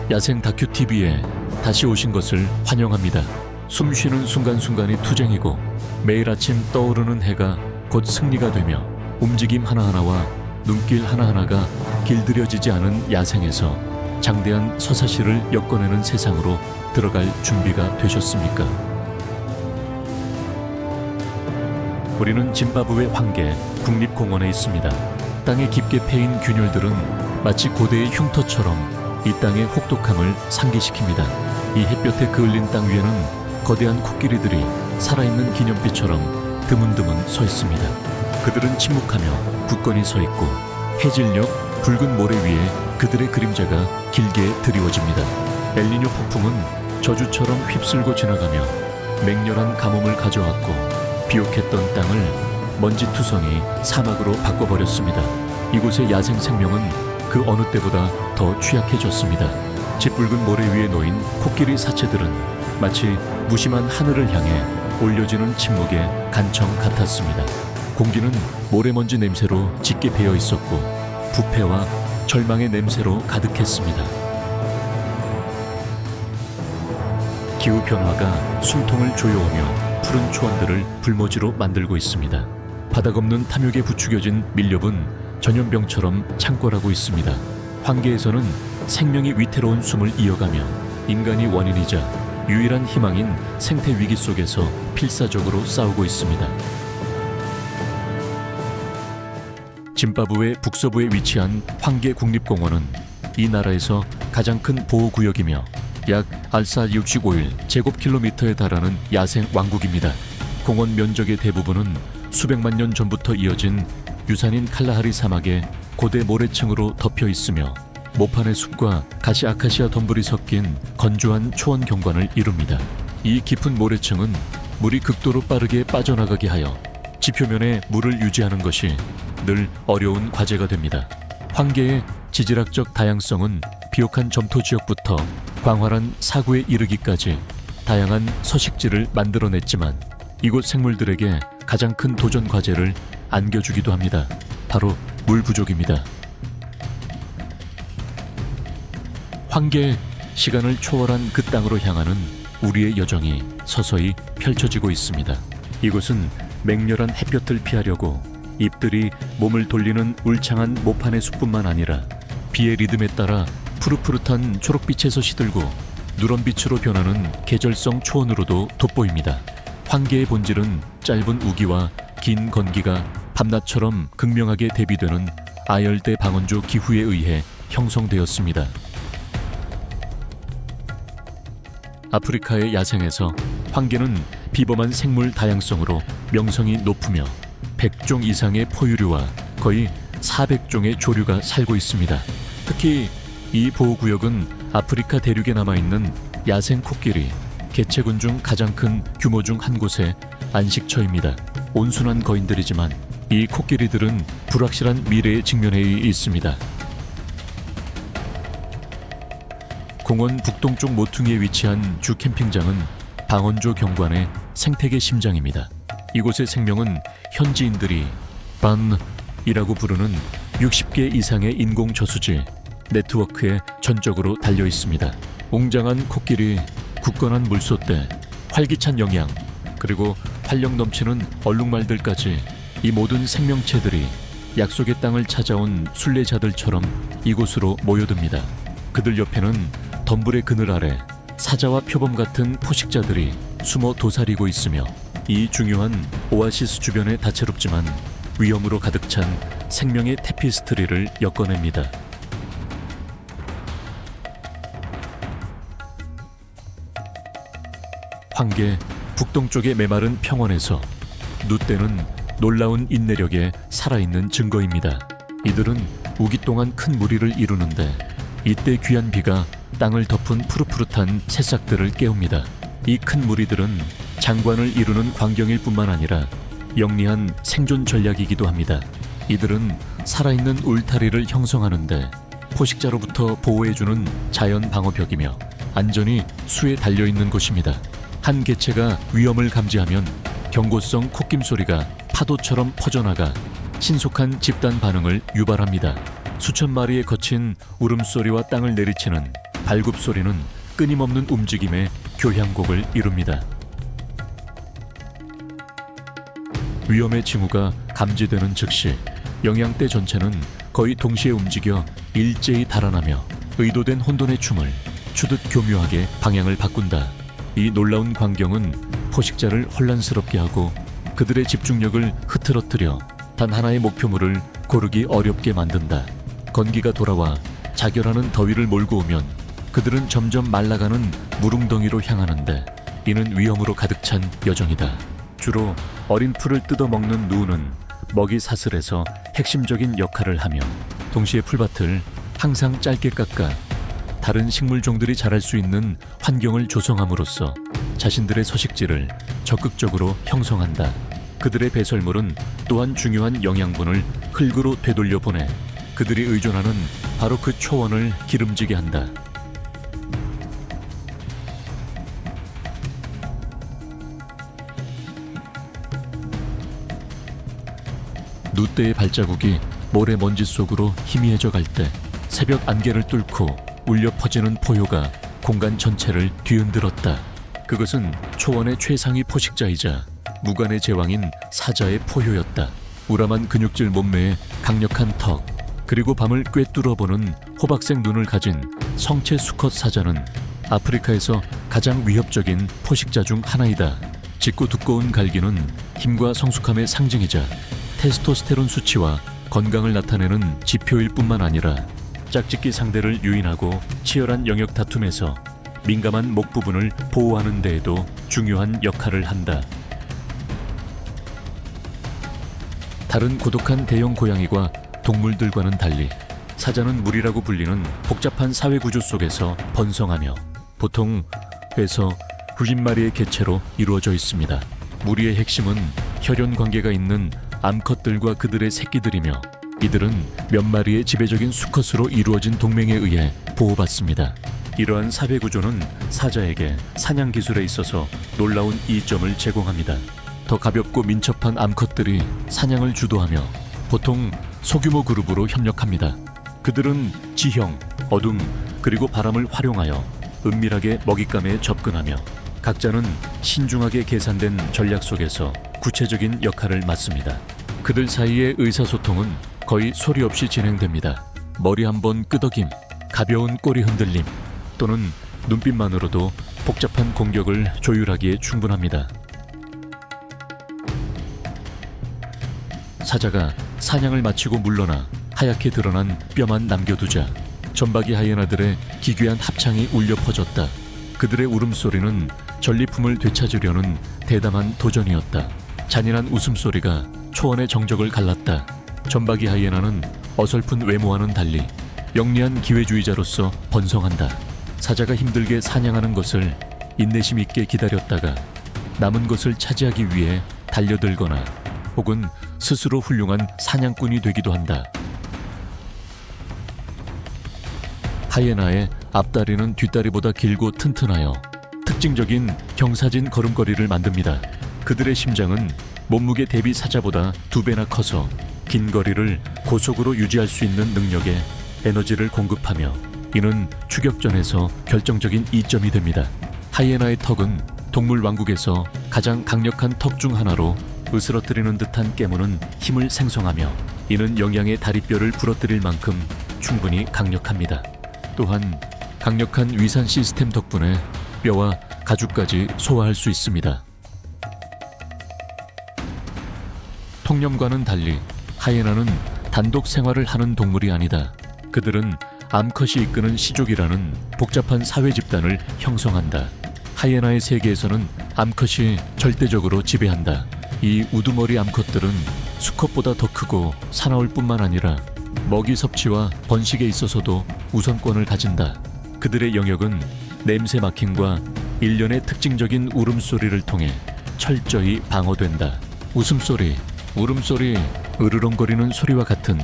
야생 다큐 TV에 다시 오신 것을 환영합니다. 숨쉬는 순간순간이 투쟁이고 매일 아침 떠오르는 해가 곧 승리가 되며 움직임 하나하나와 눈길 하나하나가 길들여지지 않은 야생에서 장대한 서사시를 엮어내는 세상으로 들어갈 준비가 되셨습니까? 우리는 짐바브웨 황게 국립공원에 있습니다. 땅에 깊게 패인 균열들은 마치 고대의 흉터처럼 이 땅의 혹독함을 상기시킵니다. 이 햇볕에 그을린 땅 위에는 거대한 코끼리들이 살아있는 기념비처럼 드문드문 서 있습니다. 그들은 침묵하며 굳건히 서 있고 해질녘 붉은 모래 위에 그들의 그림자가 길게 드리워집니다. 엘니뇨 폭풍은 저주처럼 휩쓸고 지나가며 맹렬한 가뭄을 가져왔고 비옥했던 땅을 먼지투성이 사막으로 바꿔버렸습니다. 이곳의 야생 생명은 그 어느 때보다 더 취약해졌습니다. 짙붉은 모래 위에 놓인 코끼리 사체들은 마치 무심한 하늘을 향해 올려지는 침묵의 간청 같았습니다. 공기는 모래먼지 냄새로 짙게 배어 있었고 부패와 절망의 냄새로 가득했습니다. 기후변화가 숨통을 조여오며 푸른 초원들을 불모지로 만들고 있습니다. 바닥 없는 탐욕에 부추겨진 밀렵은 전염병처럼 창궐하고 있습니다. 황계에서는 생명이 위태로운 숨을 이어가며 인간이 원인이자 유일한 희망인 생태 위기 속에서 필사적으로 싸우고 있습니다. 짐바브웨 북서부에 위치한 황게 국립공원은 이 나라에서 가장 큰 보호구역이며 약 알사 65일 제곱킬로미터에 달하는 야생 왕국입니다. 공원 면적의 대부분은 수백만 년 전부터 이어진 유산인 칼라하리 사막의 고대 모래층으로 덮여 있으며 모판의 숲과 가시 아카시아 덤불이 섞인 건조한 초원 경관을 이룹니다. 이 깊은 모래층은 물이 극도로 빠르게 빠져나가게 하여 지표면에 물을 유지하는 것이 늘 어려운 과제가 됩니다. 황계의 지질학적 다양성은 비옥한 점토 지역부터 광활한 사구에 이르기까지 다양한 서식지를 만들어냈지만 이곳 생물들에게 가장 큰 도전 과제를 안겨주기도 합니다. 바로 물 부족입니다. 황계 시간을 초월한 그 땅으로 향하는 우리의 여정이 서서히 펼쳐지고 있습니다. 이곳은 맹렬한 햇볕을 피하려고 잎들이 몸을 돌리는 울창한 모판의 숲뿐만 아니라 비의 리듬에 따라 푸릇푸릇한 초록빛에서 시들고 누런빛으로 변하는 계절성 초원으로도 돋보입니다. 황계의 본질은 짧은 우기와 긴 건기가 밤낮처럼 극명하게 대비되는 아열대 방원조 기후에 의해 형성되었습니다. 아프리카의 야생에서 황계는 비범한 생물 다양성으로 명성이 높으며 100종 이상의 포유류와 거의 400종의 조류가 살고 있습니다. 특히 이 보호구역은 아프리카 대륙에 남아있는 야생 코끼리, 개체군 중 가장 큰 규모 중 한 곳의 안식처입니다. 온순한 거인들이지만 이 코끼리들은 불확실한 미래에 직면해 있습니다. 공원 북동쪽 모퉁이에 위치한 주 캠핑장은 방원조 경관의 생태계 심장입니다. 이곳의 생명은 현지인들이 반이라고 부르는 60개 이상의 인공 저수지 네트워크에 전적으로 달려 있습니다. 웅장한 코끼리, 굳건한 물소대, 활기찬 영양, 그리고 활력 넘치는 얼룩말들까지 이 모든 생명체들이 약속의 땅을 찾아온 순례자들처럼 이곳으로 모여듭니다. 그들 옆에는 덤불의 그늘 아래 사자와 표범 같은 포식자들이 숨어 도사리고 있으며 이 중요한 오아시스 주변에 다채롭지만 위험으로 가득 찬 생명의 테피스트리를 엮어냅니다. 황계 북동쪽의 메마른 평원에서 누떼는 놀라운 인내력의 살아있는 증거입니다. 이들은 우기 동안 큰 무리를 이루는데 이때 귀한 비가 땅을 덮은 푸릇푸릇한 새싹들을 깨웁니다. 이 큰 무리들은 장관을 이루는 광경일 뿐만 아니라 영리한 생존 전략이기도 합니다. 이들은 살아있는 울타리를 형성하는데 포식자로부터 보호해주는 자연 방어벽이며 안전이 수에 달려있는 곳입니다. 한 개체가 위험을 감지하면 경고성 콧김 소리가 파도처럼 퍼져나가 신속한 집단 반응을 유발합니다. 수천 마리의 거친 울음소리와 땅을 내리치는 발굽 소리는 끊임없는 움직임의 교향곡을 이룹니다. 위험의 징후가 감지되는 즉시 영양대 전체는 거의 동시에 움직여 일제히 달아나며 의도된 혼돈의 춤을 추듯 교묘하게 방향을 바꾼다. 이 놀라운 광경은 포식자를 혼란스럽게 하고 그들의 집중력을 흐트러뜨려 단 하나의 목표물을 고르기 어렵게 만든다. 건기가 돌아와 자결하는 더위를 몰고 오면 그들은 점점 말라가는 무릉덩이로 향하는데 이는 위험으로 가득 찬 여정이다. 주로 어린 풀을 뜯어먹는 누는 먹이 사슬에서 핵심적인 역할을 하며 동시에 풀밭을 항상 짧게 깎아 다른 식물종들이 자랄 수 있는 환경을 조성함으로써 자신들의 서식지를 적극적으로 형성한다. 그들의 배설물은 또한 중요한 영양분을 흙으로 되돌려 보내 그들이 의존하는 바로 그 초원을 기름지게 한다. 누떼의 발자국이 모래먼지 속으로 희미해져 갈 때 새벽 안개를 뚫고 울려 퍼지는 포효가 공간 전체를 뒤흔들었다. 그것은 초원의 최상위 포식자이자 무관의 제왕인 사자의 포효였다. 우람한 근육질 몸매에 강력한 턱, 그리고 밤을 꿰뚫어보는 호박색 눈을 가진 성체 수컷 사자는 아프리카에서 가장 위협적인 포식자 중 하나이다. 짙고 두꺼운 갈기는 힘과 성숙함의 상징이자 테스토스테론 수치와 건강을 나타내는 지표일 뿐만 아니라 짝짓기 상대를 유인하고 치열한 영역 다툼에서 민감한 목 부분을 보호하는 데에도 중요한 역할을 한다. 다른 고독한 대형 고양이와 동물들과는 달리 사자는 무리라고 불리는 복잡한 사회 구조 속에서 번성하며 보통 회서 90마리의 개체로 이루어져 있습니다. 무리의 핵심은 혈연 관계가 있는 암컷들과 그들의 새끼들이며 이들은 몇 마리의 지배적인 수컷으로 이루어진 동맹에 의해 보호받습니다. 이러한 사회 구조는 사자에게 사냥 기술에 있어서 놀라운 이점을 제공합니다. 더 가볍고 민첩한 암컷들이 사냥을 주도하며 보통 소규모 그룹으로 협력합니다. 그들은 지형, 어둠, 그리고 바람을 활용하여 은밀하게 먹잇감에 접근하며 각자는 신중하게 계산된 전략 속에서 구체적인 역할을 맡습니다. 그들 사이의 의사소통은 거의 소리 없이 진행됩니다. 머리 한번 끄덕임, 가벼운 꼬리 흔들림 또는 눈빛만으로도 복잡한 공격을 조율하기에 충분합니다. 사자가 사냥을 마치고 물러나 하얗게 드러난 뼈만 남겨두자 점박이 하이에나들의 기괴한 합창이 울려 퍼졌다. 그들의 울음소리는 전리품을 되찾으려는 대담한 도전이었다. 잔인한 웃음소리가 초원의 정적을 갈랐다. 점박이 하이에나는 어설픈 외모와는 달리 영리한 기회주의자로서 번성한다. 사자가 힘들게 사냥하는 것을 인내심 있게 기다렸다가 남은 것을 차지하기 위해 달려들거나 혹은 스스로 훌륭한 사냥꾼이 되기도 한다. 하이에나의 앞다리는 뒷다리보다 길고 튼튼하여 특징적인 경사진 걸음걸이를 만듭니다. 그들의 심장은 몸무게 대비 사자보다 2배나 커서 긴 거리를 고속으로 유지할 수 있는 능력에 에너지를 공급하며 이는 추격전에서 결정적인 이점이 됩니다. 하이에나의 턱은 동물 왕국에서 가장 강력한 턱 중 하나로 으스러뜨리는 듯한 깨무는 힘을 생성하며 이는 영양의 다리뼈를 부러뜨릴 만큼 충분히 강력합니다. 또한 강력한 위산 시스템 덕분에 뼈와 가죽까지 소화할 수 있습니다. 통념과는 달리 하이에나는 단독 생활을 하는 동물이 아니다. 그들은 암컷이 이끄는 시족이라는 복잡한 사회 집단을 형성한다. 하이에나의 세계에서는 암컷이 절대적으로 지배한다. 이 우두머리 암컷들은 수컷보다 더 크고 사나울 뿐만 아니라 먹이 섭취와 번식에 있어서도 우선권을 가진다. 그들의 영역은 냄새 맡김과 일련의 특징적인 울음소리를 통해 철저히 방어된다. 웃음소리, 울음소리, 으르렁거리는 소리와 같은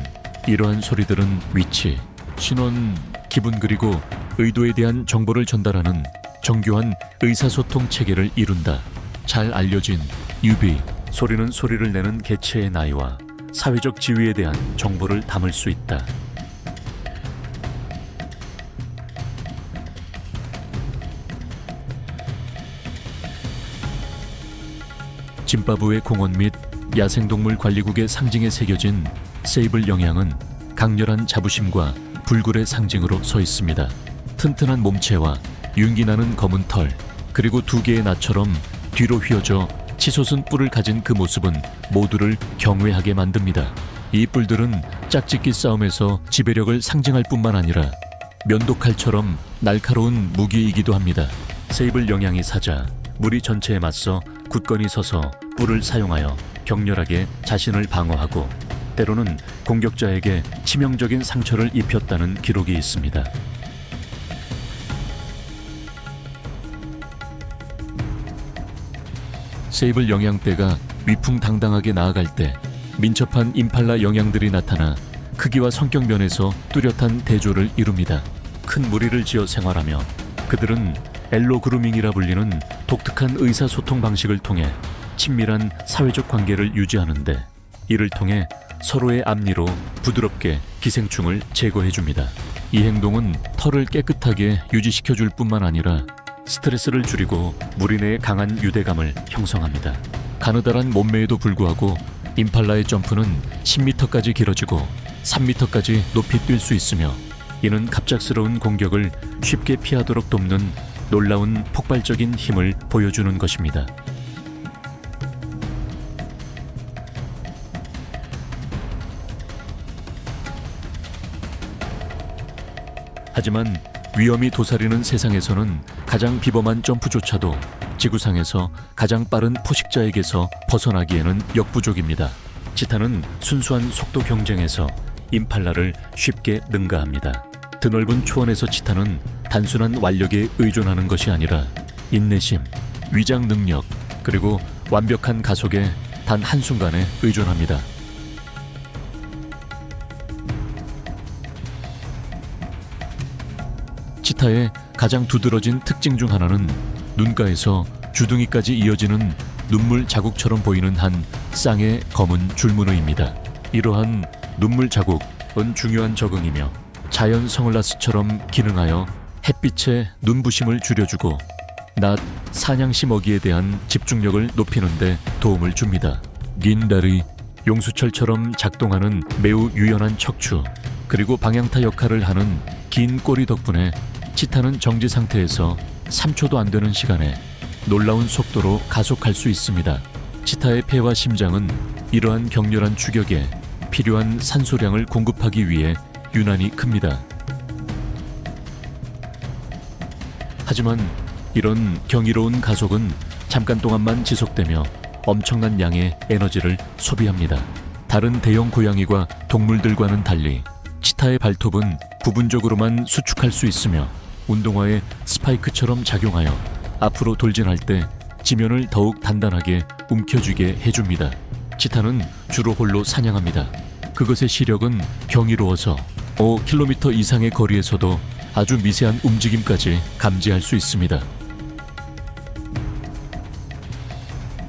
이러한 소리들은 위치, 신원, 기분 그리고 의도에 대한 정보를 전달하는 정교한 의사소통 체계를 이룬다. 잘 알려진 유비, 소리는 소리를 내는 개체의 나이와 사회적 지위에 대한 정보를 담을 수 있다. 짐바브웨 공원 및 야생동물 관리국의 상징에 새겨진 세이블 영양은 강렬한 자부심과 불굴의 상징으로 서 있습니다. 튼튼한 몸체와 윤기나는 검은 털, 그리고 두 개의 나처럼 뒤로 휘어져 치솟은 뿔을 가진 그 모습은 모두를 경외하게 만듭니다. 이 뿔들은 짝짓기 싸움에서 지배력을 상징할 뿐만 아니라 면도칼처럼 날카로운 무기이기도 합니다. 세이블 영양이 사자, 무리 전체에 맞서 굳건히 서서 뿔을 사용하여 격렬하게 자신을 방어하고 때로는 공격자에게 치명적인 상처를 입혔다는 기록이 있습니다. 세이블 영양대가 위풍당당하게 나아갈 때 민첩한 임팔라 영양들이 나타나 크기와 성격 면에서 뚜렷한 대조를 이룹니다. 큰 무리를 지어 생활하며 그들은 엘로 그루밍이라 불리는 독특한 의사소통 방식을 통해 친밀한 사회적 관계를 유지하는데 이를 통해 서로의 앞니로 부드럽게 기생충을 제거해줍니다. 이 행동은 털을 깨끗하게 유지시켜줄 뿐만 아니라 스트레스를 줄이고 무리 내의 강한 유대감을 형성합니다. 가느다란 몸매에도 불구하고 임팔라의 점프는 10m까지 길어지고 3m까지 높이 뛸 수 있으며 이는 갑작스러운 공격을 쉽게 피하도록 돕는 놀라운 폭발적인 힘을 보여주는 것입니다. 하지만 위험이 도사리는 세상에서는 가장 비범한 점프조차도 지구상에서 가장 빠른 포식자에게서 벗어나기에는 역부족입니다. 치타는 순수한 속도 경쟁에서 임팔라를 쉽게 능가합니다. 드넓은 초원에서 치타는 단순한 완력에 의존하는 것이 아니라 인내심, 위장 능력, 그리고 완벽한 가속에 단 한순간에 의존합니다. 치타의 가장 두드러진 특징 중 하나는 눈가에서 주둥이까지 이어지는 눈물 자국처럼 보이는 한 쌍의 검은 줄무늬입니다. 이러한 눈물 자국은 중요한 적응이며 자연 선글라스처럼 기능하여 햇빛의 눈부심을 줄여주고 낮 사냥시 먹이에 대한 집중력을 높이는 데 도움을 줍니다. 긴 다리, 용수철처럼 작동하는 매우 유연한 척추, 그리고 방향타 역할을 하는 긴 꼬리 덕분에 치타는 정지 상태에서 3초도 안 되는 시간에 놀라운 속도로 가속할 수 있습니다. 치타의 폐와 심장은 이러한 격렬한 추격에 필요한 산소량을 공급하기 위해 유난히 큽니다. 하지만 이런 경이로운 가속은 잠깐 동안만 지속되며 엄청난 양의 에너지를 소비합니다. 다른 대형 고양이과 동물들과는 달리 치타의 발톱은 부분적으로만 수축할 수 있으며 운동화의 스파이크처럼 작용하여 앞으로 돌진할 때 지면을 더욱 단단하게 움켜쥐게 해줍니다. 치타는 주로 홀로 사냥합니다. 그것의 시력은 경이로워서 5km 이상의 거리에서도 아주 미세한 움직임까지 감지할 수 있습니다.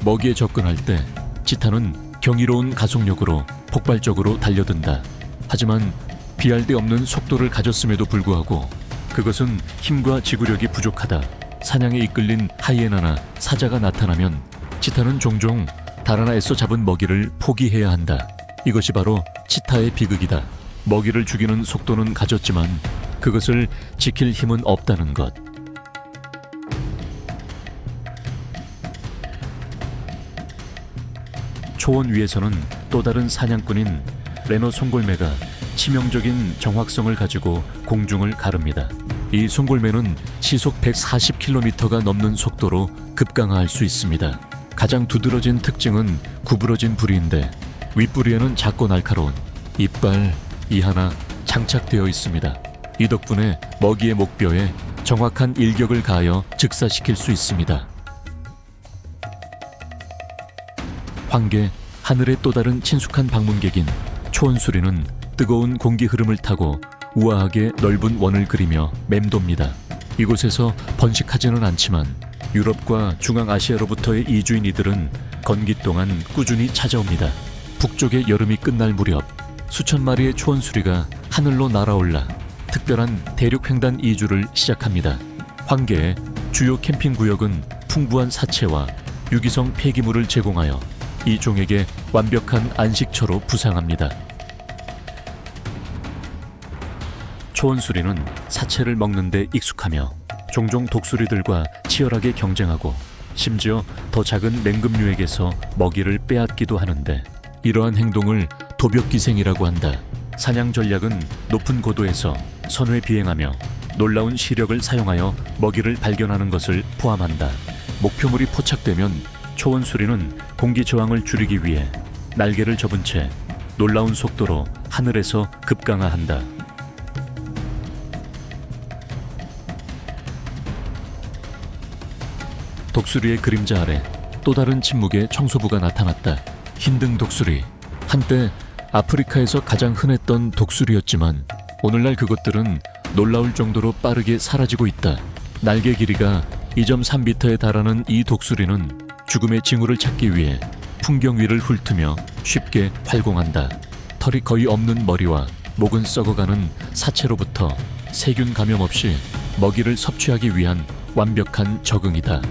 먹이에 접근할 때 치타는 경이로운 가속력으로 폭발적으로 달려든다. 하지만 비할 데 없는 속도를 가졌음에도 불구하고 그것은 힘과 지구력이 부족하다. 사냥에 이끌린 하이에나나 사자가 나타나면 치타는 종종 달 하나 애써 잡은 먹이를 포기해야 한다. 이것이 바로 치타의 비극이다. 먹이를 죽이는 속도는 가졌지만 그것을 지킬 힘은 없다는 것. 초원 위에서는 또 다른 사냥꾼인 레너 송골매가 치명적인 정확성을 가지고 공중을 가릅니다. 이 송골매는 시속 140km가 넘는 속도로 급강하할 수 있습니다. 가장 두드러진 특징은 구부러진 부리인데 윗부리에는 작고 날카로운 이빨 이 하나 장착되어 있습니다. 이 덕분에 먹이의 목뼈에 정확한 일격을 가하여 즉사시킬 수 있습니다. 황계, 하늘의 또 다른 친숙한 방문객인 초원수리는 뜨거운 공기 흐름을 타고 우아하게 넓은 원을 그리며 맴돕니다. 이곳에서 번식하지는 않지만 유럽과 중앙아시아로부터의 이주인 이들은 건기 동안 꾸준히 찾아옵니다. 북쪽의 여름이 끝날 무렵 수천 마리의 초원수리가 하늘로 날아올라 특별한 대륙횡단 이주를 시작합니다. 황계의 주요 캠핑 구역은 풍부한 사체와 유기성 폐기물을 제공하여 이 종에게 완벽한 안식처로 부상합니다. 초원수리는 사체를 먹는 데 익숙하며 종종 독수리들과 치열하게 경쟁하고 심지어 더 작은 맹금류에게서 먹이를 빼앗기도 하는데, 이러한 행동을 도벽기생이라고 한다. 사냥 전략은 높은 고도에서 선회 비행하며 놀라운 시력을 사용하여 먹이를 발견하는 것을 포함한다. 목표물이 포착되면 초원수리는 공기 저항을 줄이기 위해 날개를 접은 채 놀라운 속도로 하늘에서 급강하한다. 독수리의 그림자 아래 또 다른 침묵의 청소부가 나타났다. 흰등 독수리. 한때 아프리카에서 가장 흔했던 독수리였지만 오늘날 그것들은 놀라울 정도로 빠르게 사라지고 있다. 날개 길이가 2.3m에 달하는 이 독수리는 죽음의 징후를 찾기 위해 풍경 위를 훑으며 쉽게 활공한다. 털이 거의 없는 머리와 목은 썩어가는 사체로부터 세균 감염 없이 먹이를 섭취하기 위한 완벽한 적응이다.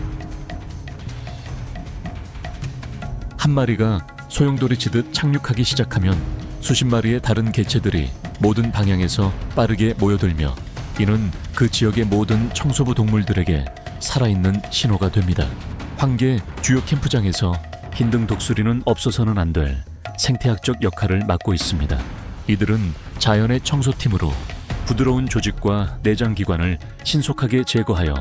한 마리가 소용돌이 치듯 착륙하기 시작하면 수십 마리의 다른 개체들이 모든 방향에서 빠르게 모여들며, 이는 그 지역의 모든 청소부 동물들에게 살아있는 신호가 됩니다. 황계 주요 캠프장에서 흰등 독수리는 없어서는 안 될 생태학적 역할을 맡고 있습니다. 이들은 자연의 청소팀으로 부드러운 조직과 내장기관을 신속하게 제거하여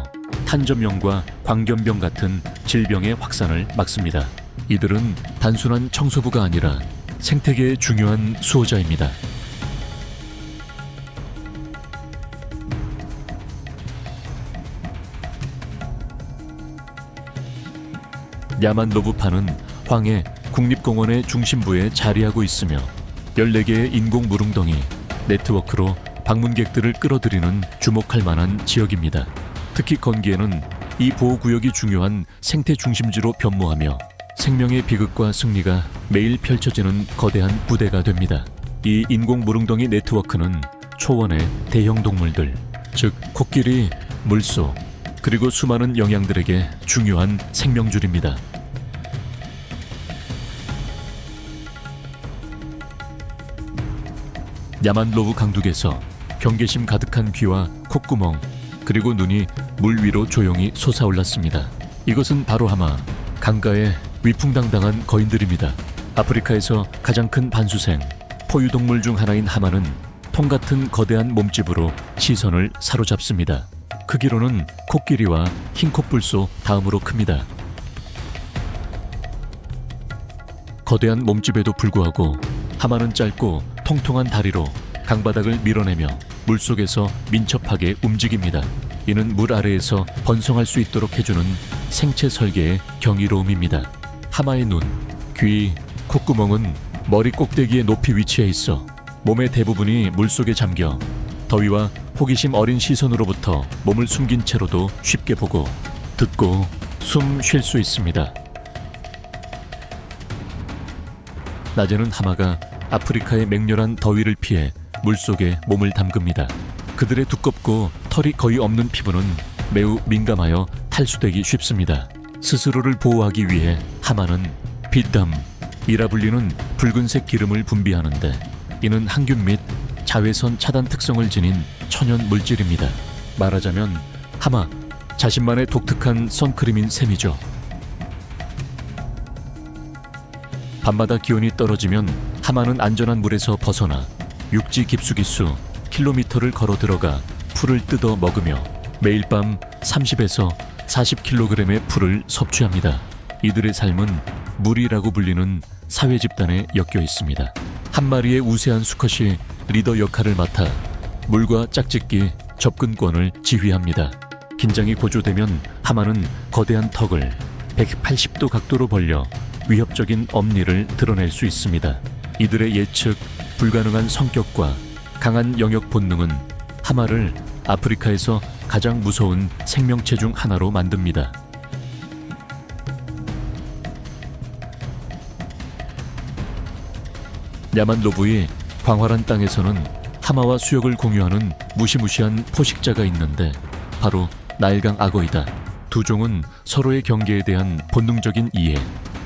탄저병과 광견병 같은 질병의 확산을 막습니다. 이들은 단순한 청소부가 아니라 생태계의 중요한 수호자입니다. 야만로브파는 황해 국립공원의 중심부에 자리하고 있으며 14개의 인공 무릉덩이 네트워크로 방문객들을 끌어들이는 주목할 만한 지역입니다. 특히 건기에는 이 보호구역이 중요한 생태 중심지로 변모하며 생명의 비극과 승리가 매일 펼쳐지는 거대한 부대가 됩니다. 이 인공 무릉덩이 네트워크는 초원의 대형 동물들, 즉 코끼리, 물소, 그리고 수많은 영양들에게 중요한 생명줄입니다. 야만로브 강둑에서 경계심 가득한 귀와 콧구멍, 그리고 눈이 물 위로 조용히 솟아올랐습니다. 이것은 바로 하마, 강가의 위풍당당한 거인들입니다. 아프리카에서 가장 큰 반수생, 포유동물 중 하나인 하마는 통 같은 거대한 몸집으로 시선을 사로잡습니다. 크기로는 코끼리와 흰콧불소 다음으로 큽니다. 거대한 몸집에도 불구하고 하마는 짧고 통통한 다리로 강바닥을 밀어내며 물속에서 민첩하게 움직입니다. 이는 물 아래에서 번성할 수 있도록 해주는 생체 설계의 경이로움입니다. 하마의 눈, 귀, 콧구멍은 머리 꼭대기의 높이 위치해 있어 몸의 대부분이 물속에 잠겨 더위와 호기심 어린 시선으로부터 몸을 숨긴 채로도 쉽게 보고 듣고 숨 쉴 수 있습니다. 낮에는 하마가 아프리카의 맹렬한 더위를 피해 물속에 몸을 담급니다. 그들의 두껍고 털이 거의 없는 피부는 매우 민감하여 탈수되기 쉽습니다. 스스로를 보호하기 위해 하마는 빛담이라 불리는 붉은색 기름을 분비하는데, 이는 항균 및 자외선 차단 특성을 지닌 천연 물질입니다. 말하자면 하마 자신만의 독특한 선크림인 셈이죠. 밤마다 기온이 떨어지면 하마는 안전한 물에서 벗어나 육지 깊숙이 수 킬로미터를 걸어 들어가 풀을 뜯어 먹으며 매일 밤 30에서 40kg의 풀을 섭취합니다. 이들의 삶은 무리라고 불리는 사회 집단에 엮여 있습니다. 한 마리의 우세한 수컷이 리더 역할을 맡아 물과 짝짓기, 접근권을 지휘합니다. 긴장이 고조되면 하마는 거대한 턱을 180도 각도로 벌려 위협적인 엄니를 드러낼 수 있습니다. 이들의 예측 불가능한 성격과 강한 영역 본능은 하마를 아프리카에서 가장 무서운 생명체 중 하나로 만듭니다. 야만로브의 광활한 땅에서는 하마와 수역을 공유하는 무시무시한 포식자가 있는데 바로 나일강 악어이다. 두 종은 서로의 경계에 대한 본능적인 이해,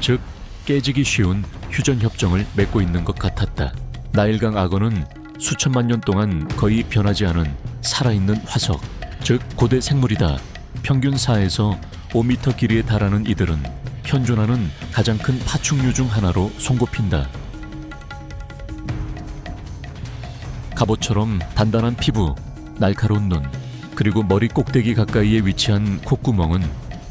즉 깨지기 쉬운 휴전협정을 맺고 있는 것 같았다. 나일강 악어는 수천만 년 동안 거의 변하지 않은 살아있는 화석, 즉 고대 생물이다. 평균 4에서 5m 길이에 달하는 이들은 현존하는 가장 큰 파충류 중 하나로 손꼽힌다. 갑옷처럼 단단한 피부, 날카로운 눈, 그리고 머리 꼭대기 가까이에 위치한 콧구멍은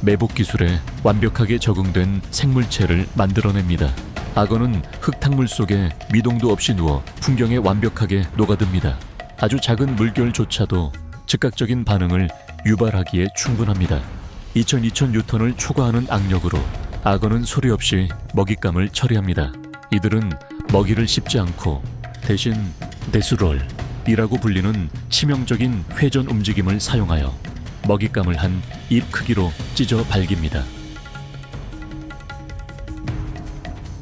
매복 기술에 완벽하게 적응된 생물체를 만들어냅니다. 악어는 흙탕물 속에 미동도 없이 누워 풍경에 완벽하게 녹아듭니다. 아주 작은 물결조차도 즉각적인 반응을 유발하기에 충분합니다. 22,000뉴턴을 초과하는 악력으로 악어는 소리 없이 먹잇감을 처리합니다. 이들은 먹이를 씹지 않고 대신 데스롤이라고 불리는 치명적인 회전 움직임을 사용하여 먹잇감을 한 입 크기로 찢어 발깁니다.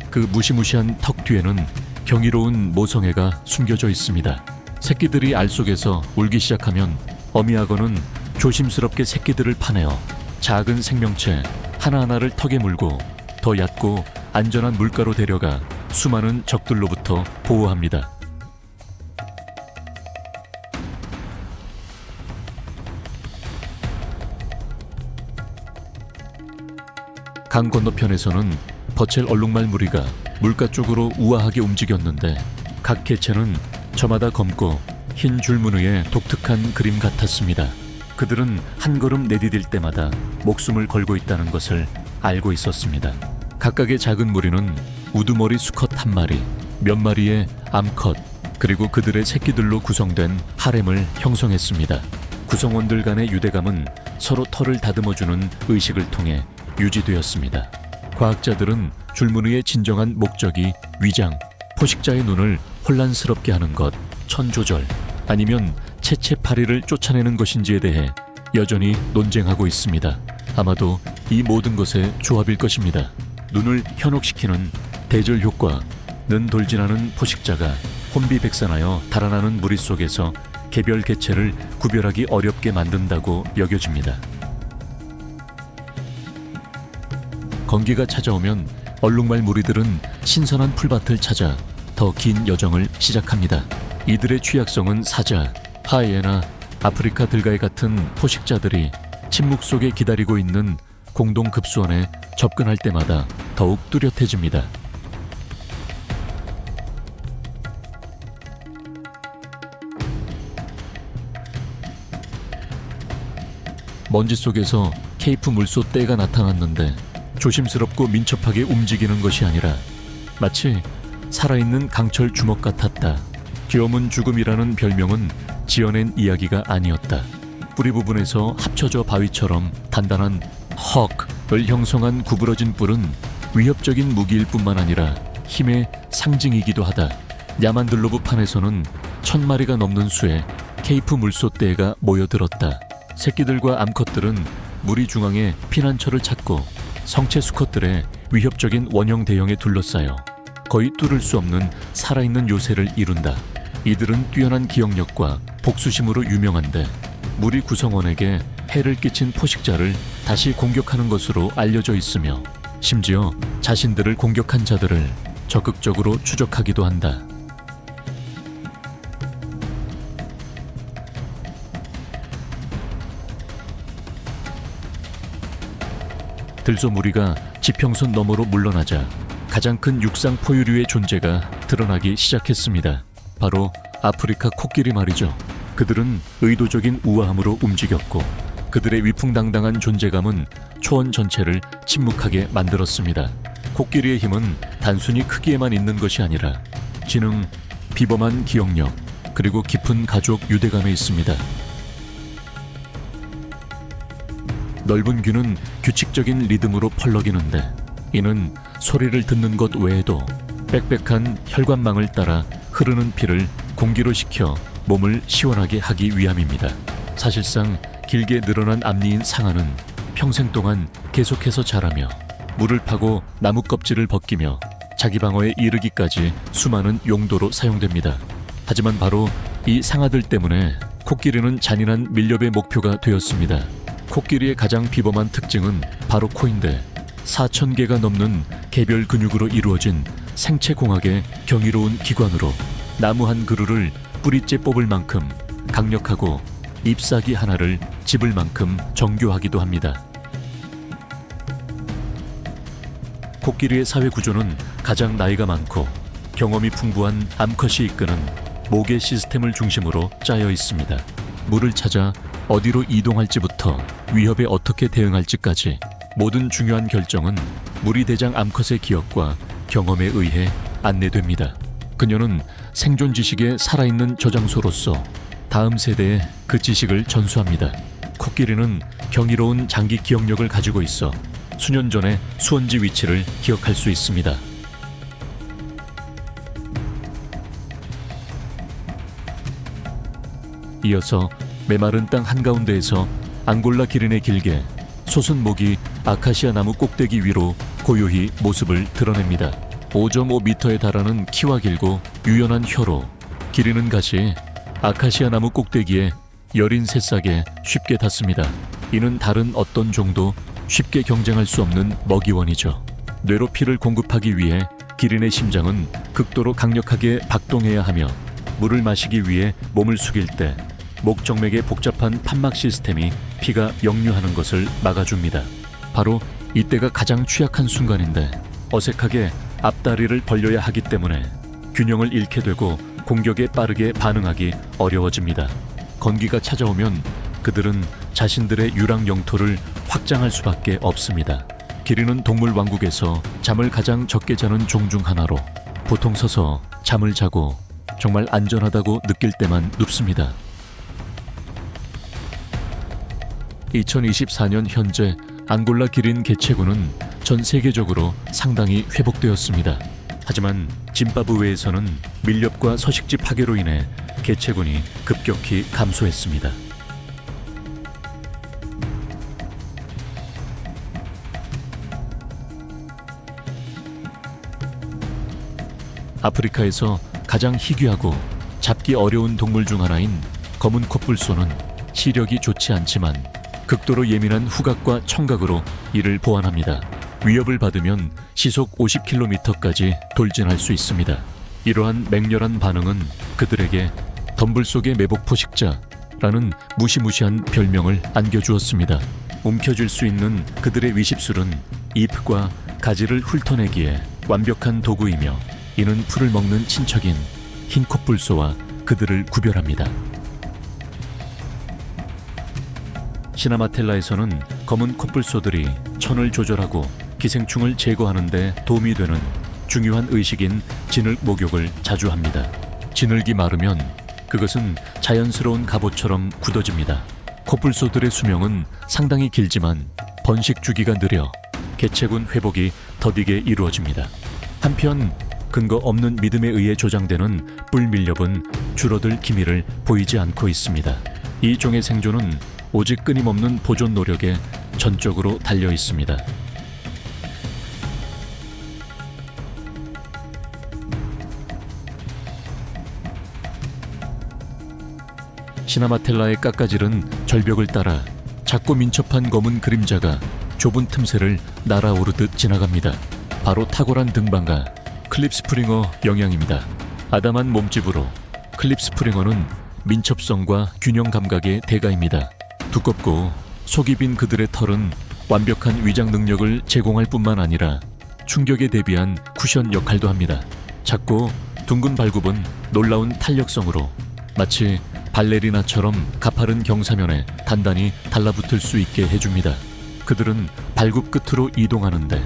그 무시무시한 턱 뒤에는 경이로운 모성애가 숨겨져 있습니다. 새끼들이 알 속에서 울기 시작하면 어미 악어는 조심스럽게 새끼들을 파내어 작은 생명체 하나하나를 턱에 물고 더 얕고 안전한 물가로 데려가 수많은 적들로부터 보호합니다. 강 건너편에서는 버첼 얼룩말 무리가 물가 쪽으로 우아하게 움직였는데 각 개체는 저마다 검고 흰 줄무늬의 독특한 그림 같았습니다. 그들은 한 걸음 내디딜 때마다 목숨을 걸고 있다는 것을 알고 있었습니다. 각각의 작은 무리는 우두머리 수컷 한 마리, 몇 마리의 암컷, 그리고 그들의 새끼들로 구성된 하렘을 형성했습니다. 구성원들 간의 유대감은 서로 털을 다듬어주는 의식을 통해 유지되었습니다. 과학자들은 줄무늬의 진정한 목적이 위장, 포식자의 눈을 혼란스럽게 하는 것, 천조절, 아니면 채채파리를 쫓아내는 것인지에 대해 여전히 논쟁하고 있습니다. 아마도 이 모든 것의 조합일 것입니다. 눈을 현혹시키는 대절 효과는 돌진하는 포식자가 혼비백산하여 달아나는 무리 속에서 개별 개체를 구별하기 어렵게 만든다고 여겨집니다. 건기가 찾아오면 얼룩말 무리들은 신선한 풀밭을 찾아 더 긴 여정을 시작합니다. 이들의 취약성은 사자, 하이에나, 아프리카 들가이 같은 포식자들이 침묵 속에 기다리고 있는 공동 급수원에 접근할 때마다 더욱 뚜렷해집니다. 먼지 속에서 케이프 물소 떼가 나타났는데 조심스럽고 민첩하게 움직이는 것이 아니라 마치 살아있는 강철 주먹 같았다. 귀여문 죽음이라는 별명은 지어낸 이야기가 아니었다. 뿌리 부분에서 합쳐져 바위처럼 단단한 헉을 형성한 구부러진 뿔은 위협적인 무기일 뿐만 아니라 힘의 상징이기도 하다. 야만들로브 판에서는 1000마리가 넘는 수의 케이프 물소떼가 모여들었다. 새끼들과 암컷들은 무리 중앙에 피난처를 찾고 성체 수컷들의 위협적인 원형 대형에 둘러싸여 거의 뚫을 수 없는 살아있는 요새를 이룬다. 이들은 뛰어난 기억력과 복수심으로 유명한데 무리 구성원에게 해를 끼친 포식자를 다시 공격하는 것으로 알려져 있으며 심지어 자신들을 공격한 자들을 적극적으로 추적하기도 한다. 들소 무리가 지평선 너머로 물러나자 가장 큰 육상 포유류의 존재가 드러나기 시작했습니다. 바로 아프리카 코끼리 말이죠. 그들은 의도적인 우아함으로 움직였고 그들의 위풍당당한 존재감은 초원 전체를 침묵하게 만들었습니다. 코끼리의 힘은 단순히 크기에만 있는 것이 아니라 지능, 비범한 기억력, 그리고 깊은 가족 유대감에 있습니다. 넓은 귀는 규칙적인 리듬으로 펄럭이는데 이는 소리를 듣는 것 외에도 빽빽한 혈관망을 따라 흐르는 피를 공기로 식혀 몸을 시원하게 하기 위함입니다. 사실상 길게 늘어난 앞니인 상아는 평생 동안 계속해서 자라며 물을 파고 나무 껍질을 벗기며 자기 방어에 이르기까지 수많은 용도로 사용됩니다. 하지만 바로 이 상아들 때문에 코끼리는 잔인한 밀렵의 목표가 되었습니다. 코끼리의 가장 비범한 특징은 바로 코인데 4,000개가 넘는 개별 근육으로 이루어진 생체공학의 경이로운 기관으로 나무 한 그루를 뿌리째 뽑을 만큼 강력하고 잎사귀 하나를 집을 만큼 정교하기도 합니다. 코끼리의 사회 구조는 가장 나이가 많고 경험이 풍부한 암컷이 이끄는 모계 시스템을 중심으로 짜여 있습니다. 물을 찾아 어디로 이동할지부터 위협에 어떻게 대응할지까지 모든 중요한 결정은 무리대장 암컷의 기억과 경험에 의해 안내됩니다. 그녀는 생존 지식의 살아있는 저장소로서 다음 세대에 그 지식을 전수합니다. 코끼리는 경이로운 장기 기억력을 가지고 있어 수년 전의 수원지 위치를 기억할 수 있습니다. 이어서 메마른 땅 한가운데에서 앙골라 기린의 길게 솟은 목이 아카시아 나무 꼭대기 위로 고요히 모습을 드러냅니다. 5.5m에 달하는 키와 길고 유연한 혀로 기린은 가시 아카시아 나무 꼭대기에 여린 새싹에 쉽게 닿습니다. 이는 다른 어떤 종도 쉽게 경쟁할 수 없는 먹이원이죠. 뇌로 피를 공급하기 위해 기린의 심장은 극도로 강력하게 박동해야 하며 물을 마시기 위해 몸을 숙일 때 목정맥의 복잡한 판막 시스템이 피가 역류하는 것을 막아줍니다. 바로 이때가 가장 취약한 순간인데 어색하게 앞다리를 벌려야 하기 때문에 균형을 잃게 되고 공격에 빠르게 반응하기 어려워집니다. 건기가 찾아오면 그들은 자신들의 유랑 영토를 확장할 수밖에 없습니다. 기린은 동물 왕국에서 잠을 가장 적게 자는 종 중 하나로 보통 서서 잠을 자고 정말 안전하다고 느낄 때만 눕습니다. 2024년 현재 앙골라 기린 개체군은 전 세계적으로 상당히 회복되었습니다. 하지만 짐바브웨에서는 밀렵과 서식지 파괴로 인해 개체군이 급격히 감소했습니다. 아프리카에서 가장 희귀하고 잡기 어려운 동물 중 하나인 검은 콧불소는 시력이 좋지 않지만 극도로 예민한 후각과 청각으로 이를 보완합니다. 위협을 받으면 시속 50km까지 돌진할 수 있습니다. 이러한 맹렬한 반응은 그들에게 덤불 속의 매복 포식자라는 무시무시한 별명을 안겨주었습니다. 움켜쥘 수 있는 그들의 위습술은 잎과 가지를 훑어내기에 완벽한 도구이며 이는 풀을 먹는 친척인 흰 콧불소와 그들을 구별합니다. 시나마텔라에서는 검은 콧불소들이 천을 조절하고 기생충을 제거하는 데 도움이 되는 중요한 의식인 진흙 목욕을 자주 합니다. 진흙이 마르면 그것은 자연스러운 갑옷처럼 굳어집니다. 콧불소들의 수명은 상당히 길지만 번식 주기가 느려 개체군 회복이 더디게 이루어집니다. 한편 근거 없는 믿음에 의해 조장되는 뿔 밀렵은 줄어들 기미를 보이지 않고 있습니다. 이 종의 생존은 오직 끊임없는 보존 노력에 전적으로 달려 있습니다. 시나마텔라의 깎아질은 절벽을 따라 작고 민첩한 검은 그림자가 좁은 틈새를 날아오르듯 지나갑니다. 바로 탁월한 등반가 클립스프링어 영향입니다. 아담한 몸집으로 클립스프링어는 민첩성과 균형 감각의 대가입니다. 두껍고 속이 빈 그들의 털은 완벽한 위장 능력을 제공할 뿐만 아니라 충격에 대비한 쿠션 역할도 합니다. 작고 둥근 발굽은 놀라운 탄력성으로 마치 발레리나처럼 가파른 경사면에 단단히 달라붙을 수 있게 해줍니다. 그들은 발굽 끝으로 이동하는데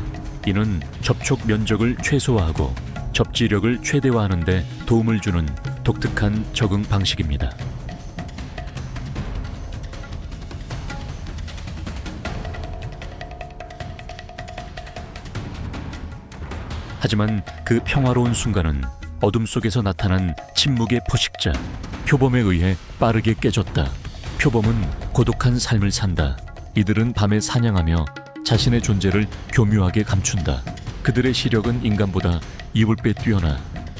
이는 접촉 면적을 최소화하고 접지력을 최대화하는 데 도움을 주는 독특한 적응 방식입니다. 하지만 그 평화로운 순간은 어둠 속에서 나타난 침묵의 포식자 표범에 의해 빠르게 깨졌다. 표범은 고독한 삶을 산다. 이들은 밤에 사냥하며 자신의 존재를 교묘하게 감춘다. 그들의 시력은 인간보다 2배 뛰어나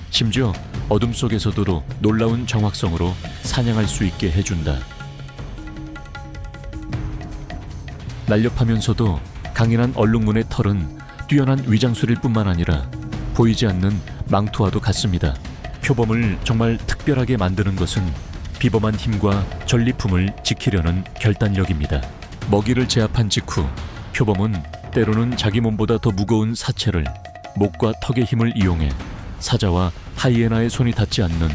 심지어 어둠 속에서도 놀라운 정확성으로 사냥할 수 있게 해준다. 날렵하면서도 강인한 얼룩무늬의 털은 뛰어난 위장술일 뿐만 아니라 보이지 않는 망토와도 같습니다. 표범을 정말 특별하게 만드는 것은 비범한 힘과 전리품을 지키려는 결단력입니다. 먹이를 제압한 직후 표범은 때로는 자기 몸보다 더 무거운 사체를 목과 턱의 힘을 이용해 사자와 하이에나의 손이 닿지 않는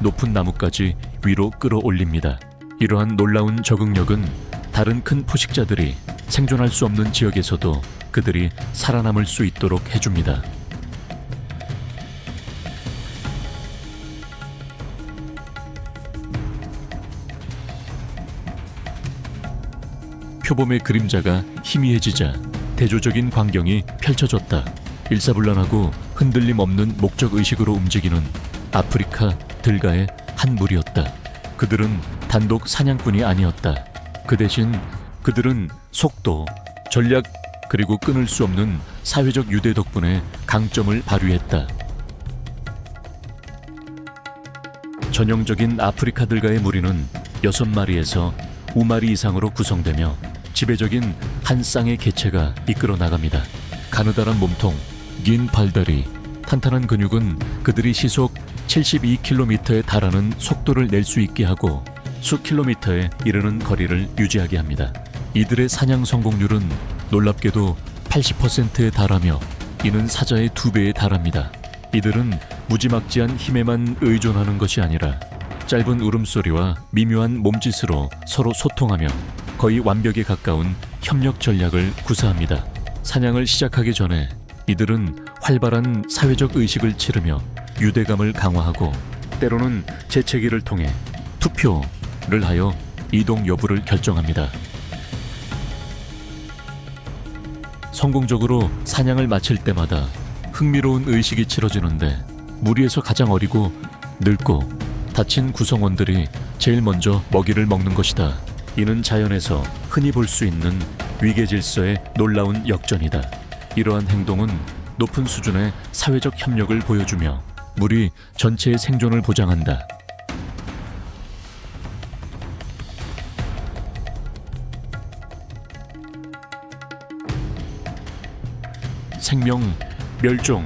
높은 나무까지 위로 끌어올립니다. 이러한 놀라운 적응력은 다른 큰 포식자들이 생존할 수 없는 지역에서도 그들이 살아남을 수 있도록 해줍니다. 표범의 그림자가 희미해지자 대조적인 광경이 펼쳐졌다. 일사불란하고 흔들림 없는 목적의식으로 움직이는 아프리카 들가의 한 무리였다. 그들은 단독 사냥꾼이 아니었다. 그 대신 그들은 속도, 전략, 그리고 끊을 수 없는 사회적 유대 덕분에 강점을 발휘했다. 전형적인 아프리카 들가의 무리는 6마리에서 5마리 이상으로 구성되며 지배적인 한 쌍의 개체가 이끌어 나갑니다. 가느다란 몸통, 긴 발다리, 탄탄한 근육은 그들이 시속 72km에 달하는 속도를 낼 수 있게 하고 수 킬로미터에 이르는 거리를 유지하게 합니다. 이들의 사냥 성공률은 놀랍게도 80%에 달하며 이는 사자의 2배에 달합니다. 이들은 무지막지한 힘에만 의존하는 것이 아니라 짧은 울음소리와 미묘한 몸짓으로 서로 소통하며 거의 완벽에 가까운 협력 전략을 구사합니다. 사냥을 시작하기 전에 이들은 활발한 사회적 의식을 치르며 유대감을 강화하고 때로는 재채기를 통해 투표를 하여 이동 여부를 결정합니다. 성공적으로 사냥을 마칠 때마다 흥미로운 의식이 치러지는데 무리에서 가장 어리고 늙고 다친 구성원들이 제일 먼저 먹이를 먹는 것이다. 이는 자연에서 흔히 볼 수 있는 위계질서의 놀라운 역전이다. 이러한 행동은 높은 수준의 사회적 협력을 보여주며 무리 전체의 생존을 보장한다. 생명, 멸종,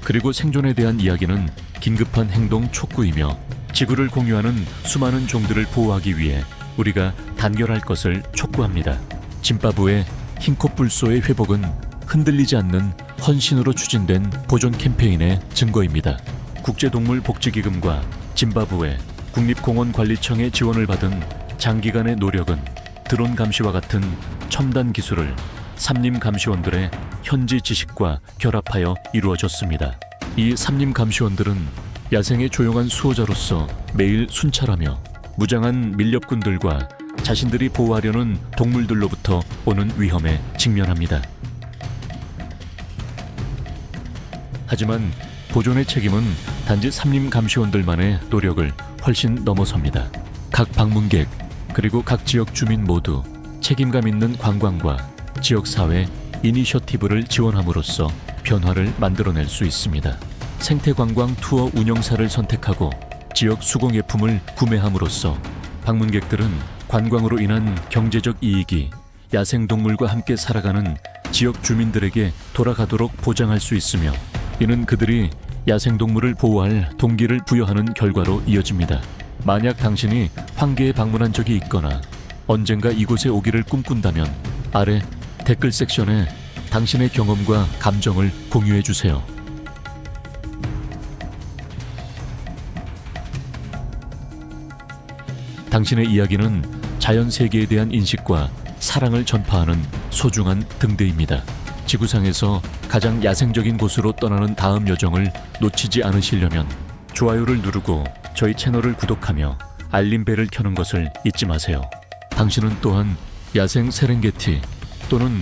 그리고 생존에 대한 이야기는 긴급한 행동 촉구이며 지구를 공유하는 수많은 종들을 보호하기 위해 우리가 단결할 것을 촉구합니다. 짐바브웨 흰콧불소의 회복은 흔들리지 않는 헌신으로 추진된 보존 캠페인의 증거입니다. 국제동물복지기금과 짐바브웨 국립공원관리청의 지원을 받은 장기간의 노력은 드론 감시와 같은 첨단 기술을 삼림 감시원들의 현지 지식과 결합하여 이루어졌습니다. 이 삼림 감시원들은 야생의 조용한 수호자로서 매일 순찰하며 무장한 밀렵꾼들과 자신들이 보호하려는 동물들로부터 오는 위험에 직면합니다. 하지만 보존의 책임은 단지 삼림 감시원들만의 노력을 훨씬 넘어섭니다. 각 방문객 그리고 각 지역 주민 모두 책임감 있는 관광과 지역사회 이니셔티브를 지원함으로써 변화를 만들어낼 수 있습니다. 생태관광 투어 운영사를 선택하고 지역 수공예품을 구매함으로써 방문객들은 관광으로 인한 경제적 이익이 야생동물과 함께 살아가는 지역 주민들에게 돌아가도록 보장할 수 있으며 이는 그들이 야생동물을 보호할 동기를 부여하는 결과로 이어집니다. 만약 당신이 황계에 방문한 적이 있거나 언젠가 이곳에 오기를 꿈꾼다면 아래 댓글 섹션에 당신의 경험과 감정을 공유해 주세요. 당신의 이야기는 자연 세계에 대한 인식과 사랑을 전파하는 소중한 등대입니다. 지구상에서 가장 야생적인 곳으로 떠나는 다음 여정을 놓치지 않으시려면 좋아요를 누르고 저희 채널을 구독하며 알림벨을 켜는 것을 잊지 마세요. 당신은 또한 야생 세렝게티 또는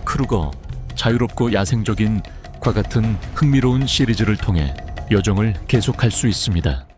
크루거 자유롭고 야생적인 과 같은 흥미로운 시리즈를 통해 여정을 계속할 수 있습니다.